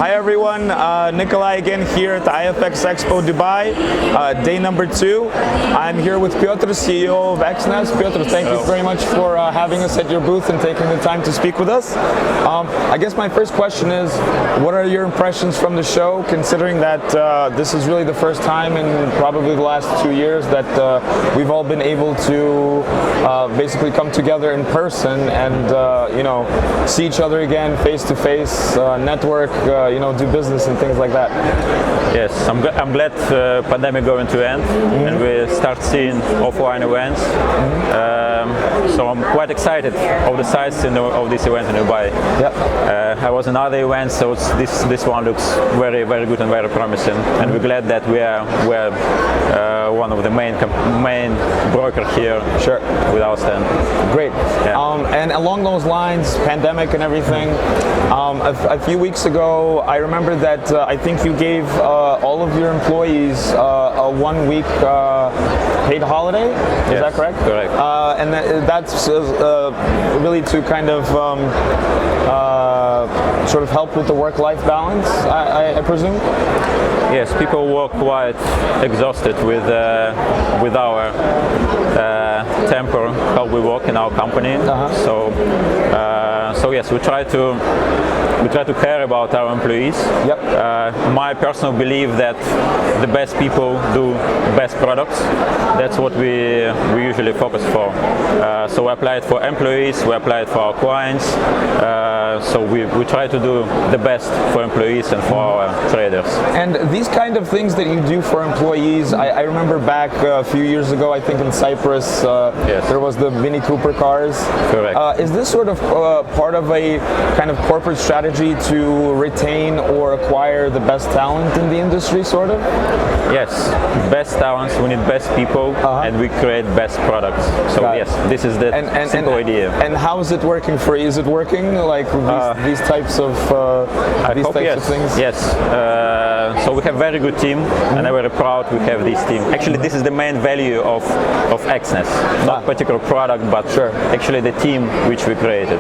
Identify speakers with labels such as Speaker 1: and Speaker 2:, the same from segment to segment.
Speaker 1: Hi everyone, Nikolai again here at the IFX Expo Dubai, day number 2. I'm here with Petr, CEO of EXNESS. Petr, thank you very much for having us at your booth and taking the time to speak with us. I guess my first question is, what are your impressions from the show, considering that this is really the first time in probably the last 2 years that we've all been able to basically come together in person and see each other again face to face, network, do business and things like that.
Speaker 2: Yes, I'm glad pandemic going to end and we start seeing offline events. So I'm quite excited of the size of this event in Dubai. I was in other events, so this one looks very, very good and very promising. And we're glad that we're one of the main broker here.
Speaker 1: Sure.
Speaker 2: With our stand.
Speaker 1: Great. Yeah. And along those lines, pandemic and everything, a few weeks ago, I remember that I think you gave all of your employees a 1-week paid holiday. Is that correct?
Speaker 2: Correct.
Speaker 1: And that's really to kind of sort of help with the work-life balance, I presume?
Speaker 2: Yes, people were quite exhausted with our temper, how we work in our company. So yes, we try to care about our employees. My personal belief that the best people do best products. That's what we usually focus for. So we apply it for employees, we apply it for our clients. So we try to do the best for employees and for our traders.
Speaker 1: And these kind of things that you do for employees, I remember back a few years ago, I think in Cyprus, there was the Mini Cooper cars.
Speaker 2: Correct.
Speaker 1: Is this sort of part of a kind of corporate strategy to retain or acquire the best talent in the industry, sort of?
Speaker 2: Yes, best talents, we need best people, and we create best products. So yes, this is the simple idea.
Speaker 1: And how is it working for you? Is it working, like these types of things?
Speaker 2: Yes. So we have very good team, and I'm very proud we have this team. Actually, this is the main value of EXNESS. Not particular product, but actually the team which we created.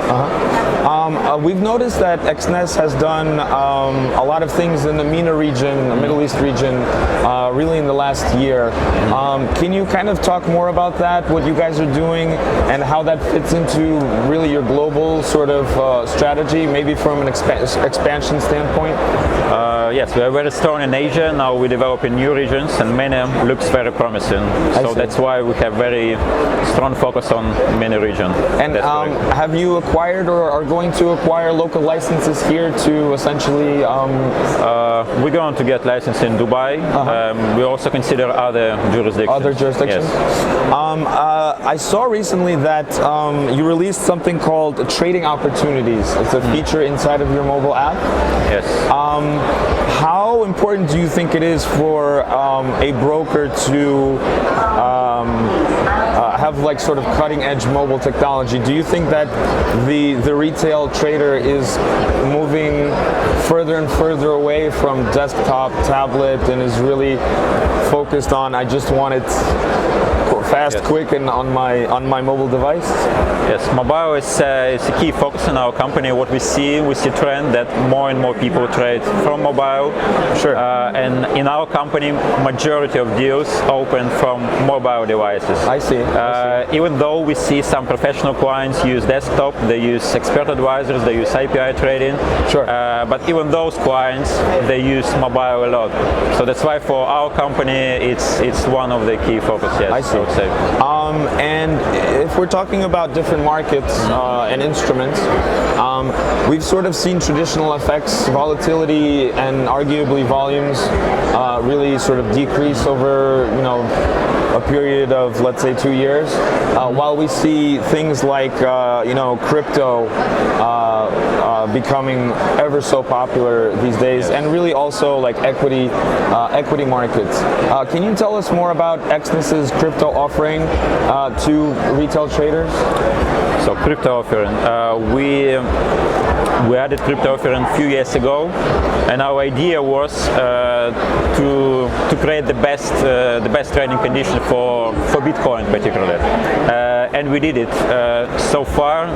Speaker 1: We've noticed that EXNESS has done a lot of things in the MENA region, the Middle East region, really in the last year. Can you kind of talk more about that, what you guys are doing, and how that fits into really your global sort of strategy, maybe from an expansion standpoint?
Speaker 2: Yes, we are very strong in Asia. Now we develop in new regions, and MENA looks very promising. So that's why we have very strong focus on MENA region.
Speaker 1: And have you acquired or are going to acquire local licenses here to essentially?
Speaker 2: We're going to get license in Dubai. We also consider other jurisdictions.
Speaker 1: Other jurisdictions? Yes. I saw recently that you released something called Trading Opportunities. It's a feature inside of your mobile app.
Speaker 2: Yes.
Speaker 1: How important do you think it is for a broker to have like sort of cutting edge mobile technology? Do you think that the retail trader is moving further and further away from desktop, tablet, and is really focused on, I just want it fast, quick, and on my mobile device?
Speaker 2: Yes, mobile is a key focus in our company. What we see trend that more and more people trade from mobile.
Speaker 1: Sure.
Speaker 2: And in our company, majority of deals open from mobile devices.
Speaker 1: I see.
Speaker 2: Even though we see some professional clients use desktop, they use expert advisors, they use API trading.
Speaker 1: Sure.
Speaker 2: But even those clients, they use mobile a lot. So that's why for our company, it's one of the key focus. Yes.
Speaker 1: I see. And if we're talking about different markets and instruments, we've sort of seen traditional FX volatility and arguably volumes really sort of decrease over a period of, let's say, 2 years, while we see things like crypto becoming ever so popular these days, and really also like equity markets. Can you tell us more about EXNESS's crypto offering to retail traders?
Speaker 2: So crypto offering, we added crypto offering a few years ago, and our idea was to create the best trading condition for Bitcoin particularly. and we did it. So far,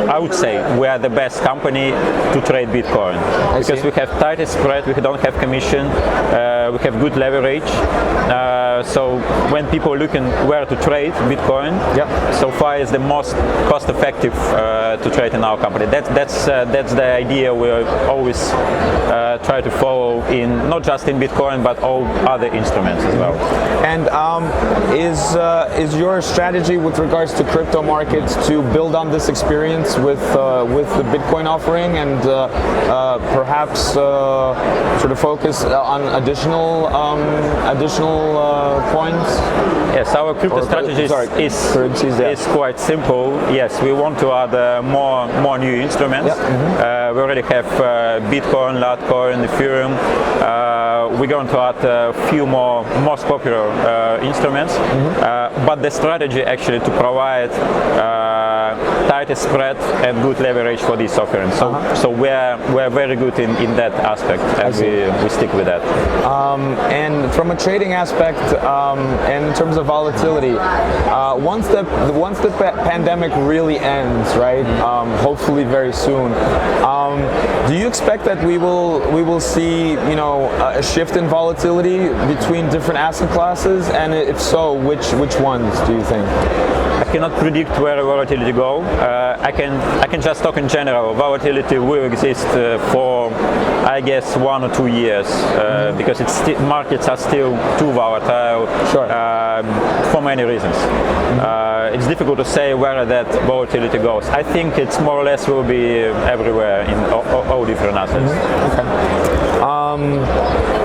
Speaker 2: I would say we are the best company to trade Bitcoin because we have tightest spread, we don't have commission, we have good leverage. So when people are looking where to trade Bitcoin, so far is the most cost-effective to trade in our company. That's the idea we always try to follow in not just in Bitcoin but all other instruments as well.
Speaker 1: And is your strategy with regards to crypto markets to build on this experience with the Bitcoin offering and perhaps sort of focus on additional coins?
Speaker 2: Yes, our crypto strategy is quite simple. Yes, we want to add more new instruments. We already have Bitcoin, Litecoin, Ethereum. We're going to add a few more most popular instruments, but the strategy actually to provide tighter spread and good leverage for these offerings. So we're very good in that aspect, and we stick with that.
Speaker 1: And from a trading aspect, and in terms of volatility, once the pandemic really ends, right? Hopefully very soon. Do you expect that we will see, you know, a shift in volatility between different asset classes? And if so, which ones do you think?
Speaker 2: I cannot predict where volatility go. I can just talk in general. Volatility will exist for, I guess, 1 or 2 years because markets are still too volatile for many reasons. It's difficult to say where that volatility goes. I think it's more or less will be everywhere in all different assets.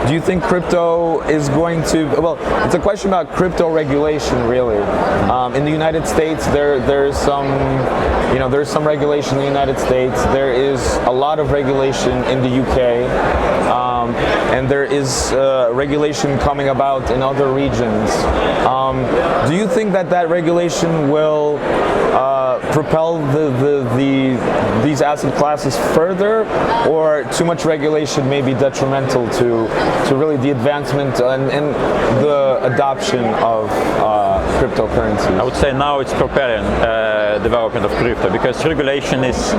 Speaker 1: Do you think crypto is going to, well, it's a question about crypto regulation really. In the United States there's some regulation in the United States, there is a lot of regulation in the UK, and there is regulation coming about in other regions. Do you think that regulation will propel these asset classes further, or too much regulation may be detrimental to really the advancement and the adoption of cryptocurrencies?
Speaker 2: I would say now it's propelling development of crypto because regulation is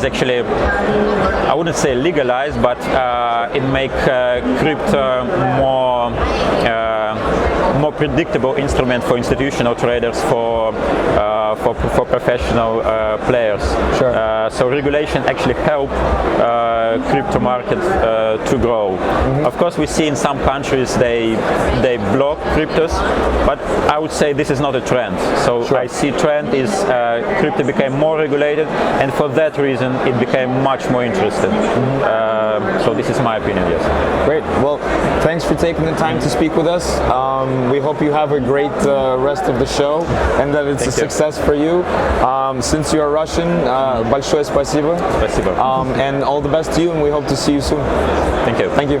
Speaker 2: actually, I wouldn't say legalized, but it makes crypto more predictable instrument for institutional traders, for professional players. So regulation actually help crypto market to grow. Of course, we see in some countries they block cryptos, but I would say this is not a trend. So I see trend is crypto became more regulated, and for that reason it became much more interested. So this is my opinion. Yes. Great.
Speaker 1: Well, thanks for taking the time to speak with us. We hope you have a great rest of the show and that it's a success for you. Since you're Russian, большое спасибо.
Speaker 2: Спасибо.
Speaker 1: And all the best to you, and we hope to see you soon.
Speaker 2: Thank you.
Speaker 1: Thank you.